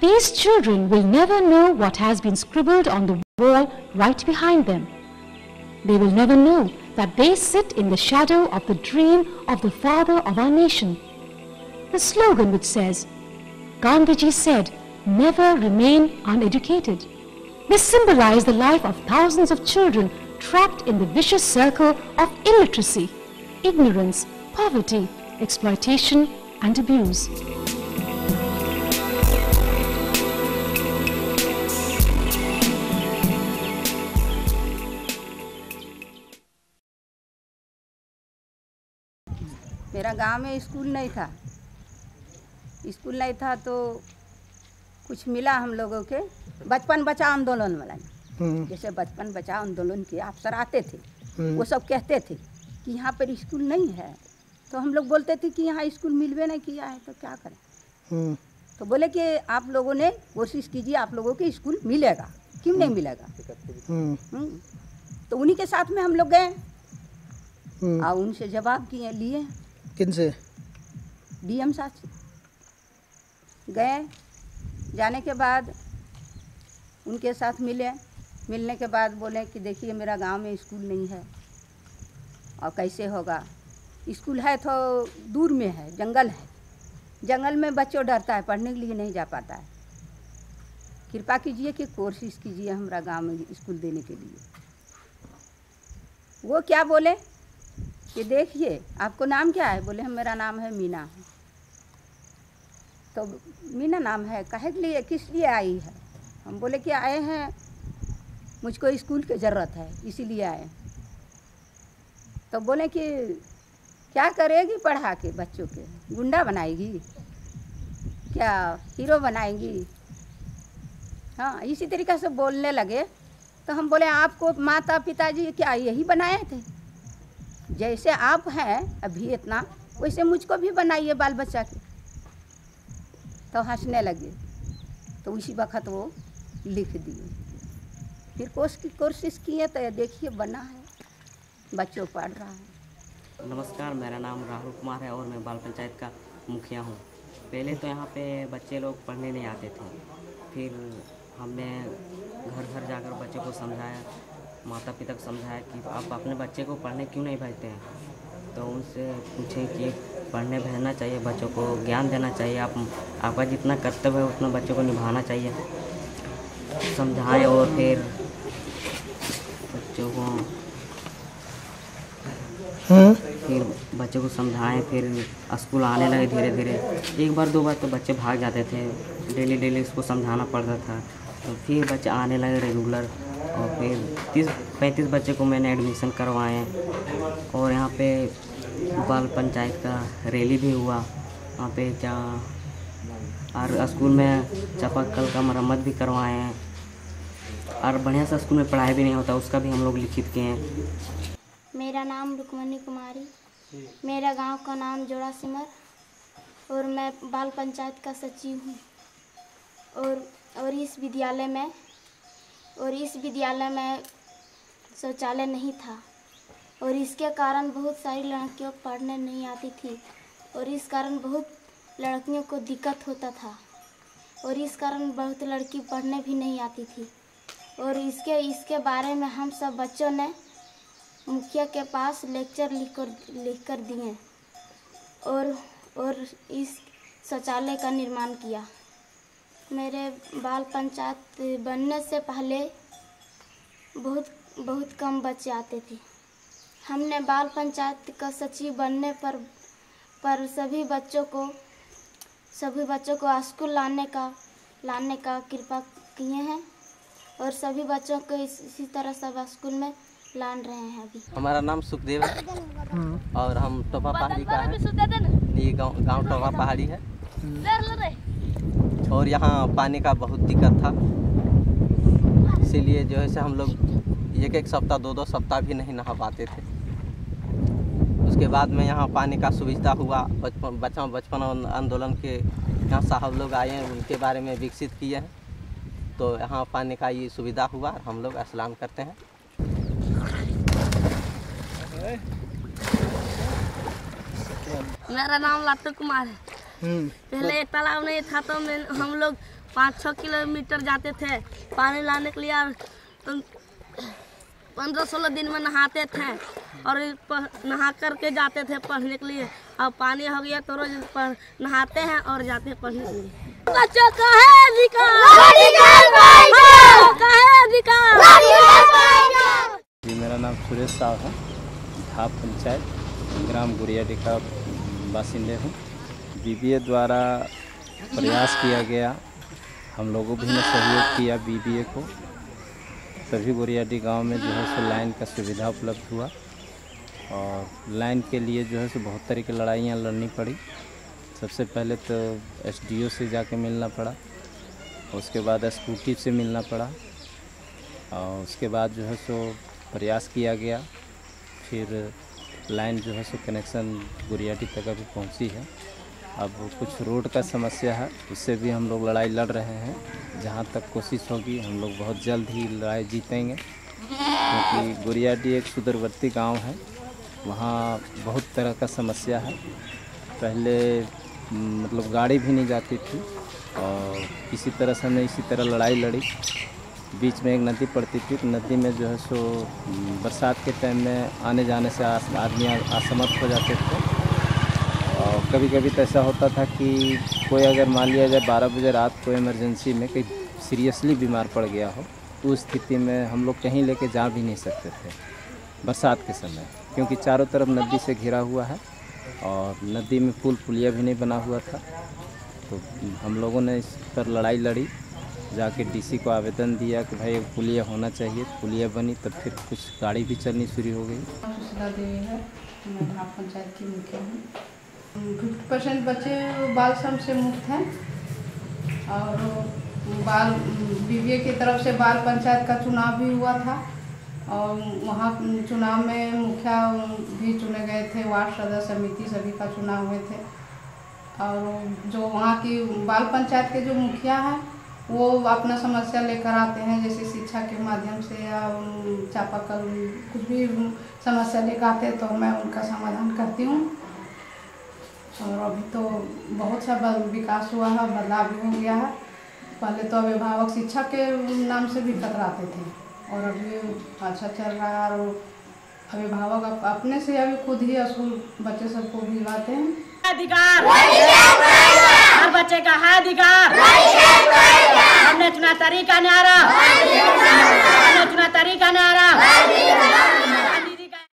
These children will never know what has been scribbled on the wall right behind them. They will never know that they sit in the shadow of the dream of the father of our nation. The slogan which says, Gandhiji said, never remain uneducated. This symbolized the life of thousands of children trapped in the vicious circle of illiteracy, ignorance, poverty, exploitation, and abuse. मेरा गांव में school नहीं था। School नहीं था तो कुछ मिला हम लोगों के बचपन बचाओ आंदोलन वाला। जैसे बचपन बचाओ आंदोलन के अफसर आते थे, वो सब कहते थे कि यहाँ पर स्कूल नहीं है, तो हम लोग बोलते थे कि यहाँ स्कूल मिलवे नहीं किया है तो क्या करें। तो बोले कि आप लोगों ने कोशिश कीजिए, आप लोगों के स्कूल मिलेगा, क्यों नहीं मिलेगा। तो उन्हीं के साथ में हम लोग गए और उनसे जवाब किए लिए। किनसे? डीएम साहब से गए। जाने के बाद उनके साथ मिलने के बाद बोले कि देखिए मेरा गांव में स्कूल नहीं है और कैसे होगा। स्कूल है तो दूर में है, जंगल है, जंगल में बच्चों डरता है, पढ़ने के लिए नहीं जा पाता है। कृपा कीजिए कि कोशिश कीजिए हमारा गांव में स्कूल देने के लिए। वो क्या बोले कि देखिए आपको नाम क्या है। बोले मेरा नाम है मीना। तो मीना नाम है, काहे के लिए, किस लिए आई है। हम बोले कि आए हैं, मुझको स्कूल की ज़रूरत है इसीलिए आए। तो बोले कि क्या करेगी पढ़ा के बच्चों के, गुंडा बनाएगी क्या, हीरो बनाएगी। हाँ, इसी तरीक़े से बोलने लगे। तो हम बोले आपको माता पिताजी क्या यही बनाए थे, जैसे आप हैं अभी इतना, वैसे मुझको भी बनाइए बाल बच्चा के। तो हंसने लगे। तो उसी वक्त वो लिख दिए। फिर कोशिश किए तो देखिए बना है, बच्चों पढ़ रहा है। नमस्कार, मेरा नाम राहुल कुमार है और मैं बाल पंचायत का मुखिया हूँ। पहले तो यहाँ पे बच्चे लोग पढ़ने नहीं आते थे, फिर हमने घर घर जाकर बच्चों को समझाया, माता पिता को समझाया कि आप अपने बच्चे को पढ़ने क्यों नहीं भेजते हैं। तो उनसे पूछें कि पढ़ने भेजना चाहिए, बच्चों को ज्ञान देना चाहिए, आपका जितना कर्तव्य है उतना बच्चों को निभाना चाहिए। समझाएं और फिर बच्चों को समझाएं, फिर स्कूल आने लगे धीरे धीरे। एक बार दो बार तो बच्चे भाग जाते थे, डेली उसको समझाना पड़ता था। तो फिर बच्चे आने लगे रेगुलर और फिर 30-35 बच्चे को मैंने एडमिशन करवाए। और यहाँ पे बाल पंचायत का रैली भी हुआ वहाँ पे क्या, और स्कूल में चापाकल का मरम्मत भी करवाए हैं। और बढ़िया सा स्कूल में पढ़ाई भी नहीं होता, उसका भी हम लोग लिखित किए हैं। मेरा नाम रुक्मणी कुमारी, मेरा गांव का नाम जोड़ा सिमर और मैं बाल पंचायत का सचिव हूँ। और इस विद्यालय में शौचालय नहीं था और इसके कारण बहुत सारी लड़कियों को पढ़ने नहीं आती थी और इस कारण बहुत लड़कियों को दिक्कत होता था और इस कारण बहुत लड़की पढ़ने भी नहीं आती थी। और इसके बारे में हम सब बच्चों ने मुखिया के पास लेक्चर लिख कर दिए और इस शौचालय का निर्माण किया। मेरे बाल पंचायत बनने से पहले बहुत कम बच्चे आते थे। हमने बाल पंचायत का सचिव बनने पर सभी बच्चों को स्कूल लाने का कृपा किए हैं और सभी बच्चों को इसी तरह सब स्कूल में लान रहे हैं। अभी हमारा नाम सुखदेव है और हम टोपा पहाड़ी का है। ये गांव टोपा पहाड़ी है और यहाँ पानी का बहुत दिक्कत था, इसीलिए जो है से हम लोग एक सप्ताह 2 सप्ताह भी नहीं नहा पाते थे। उसके बाद में यहाँ पानी का सुविधा हुआ। बचपन आंदोलन के यहाँ साहब लोग आए हैं, उनके बारे में विकसित किए हैं, तो यहाँ पानी का ये सुविधा हुआ। हम लोग स्नान करते हैं। मेरा नाम लाटू कुमार है। पहले तालाब नहीं था तो हम लोग 5-6 किलोमीटर जाते थे पानी लाने के लिए, और 15-16 दिन में नहाते थे और नहा करके जाते थे पढ़ने के लिए। अब पानी हो गया तो रोज नहाते हैं और जाते हैं पढ़ने के लिए। बच्चों का है अधिकार, जी मेरा नाम सुरेश साहब है, धाप पंचायत ग्राम गुरियाडी का बासिंदे हूँ। बीबीए द्वारा प्रयास किया गया, हम लोगों भी ने सहयोग किया बीबीए को। सभी गुरियाडी गांव में जो है सो लाइन का सुविधा उपलब्ध हुआ और लाइन के लिए जो है सो बहुत तरह की लड़ाइयाँ लड़नी पड़ी। सबसे पहले तो एसडीओ से जाके मिलना पड़ा, उसके बाद स्कूटी से मिलना पड़ा और उसके बाद जो है सो प्रयास किया गया। फिर लाइन जो है सो कनेक्शन गुरियाडी तक अभी पहुंची है। अब कुछ रोड का समस्या है, उससे भी हम लोग लड़ाई लड़ रहे हैं। जहां तक कोशिश होगी हम लोग बहुत जल्द ही लड़ाई जीतेंगे, क्योंकि गुरियाडी एक सुदूरवर्ती गांव है, वहां बहुत तरह का समस्या है। पहले मतलब गाड़ी भी नहीं जाती थी और किसी तरह से हमने इसी तरह लड़ाई लड़ी। बीच में एक नदी पड़ती थी, तो नदी में जो है सो बरसात के टाइम में आने जाने से आदमी असमर्थ हो जाते थे। और कभी कभी तो ऐसा होता था कि कोई अगर मान लिया जाए 12 बजे रात को इमरजेंसी में कोई सीरियसली बीमार पड़ गया हो, तो उस स्थिति में हम लोग कहीं लेके जा भी नहीं सकते थे बरसात के समय, क्योंकि चारों तरफ नदी से घिरा हुआ है और नदी में पुल पुलिया भी नहीं बना हुआ था। तो हम लोगों ने इस पर लड़ाई लड़ी, जाके डीसी को आवेदन दिया कि भाई पुलिया होना चाहिए। पुलिया बनी, तब फिर कुछ गाड़ी भी चलनी शुरू हो गई। सुशीला देवी है, मैं धाप पंचायत की मुखिया हूँ। 50% बच्चे बाल श्रम से मुक्त हैं और बाल बीबीए की तरफ से बाल पंचायत का चुनाव भी हुआ था और वहाँ चुनाव में मुखिया भी चुने गए थे, वार्ड सदस्य समिति सभी का चुनाव हुए थे। और जो वहाँ की बाल पंचायत के जो मुखिया हैं वो अपना समस्या लेकर आते हैं, जैसे शिक्षा के माध्यम से या चापाकल कुछ भी समस्या लेकर आते हैं तो मैं उनका समाधान करती हूँ। और अभी तो बहुत सा विकास हुआ है, बदलाव भी हो गया है। पहले तो अभिभावक शिक्षा के नाम से भी कतराते थे और अभी अच्छा चल रहा है और अभिभावक अपने से अभी खुद ही स्कूल बच्चे सबको भिजवाते हैं। अधिकार हर बच्चे का है अधिकार, हमने चुना तरीका न्यारा।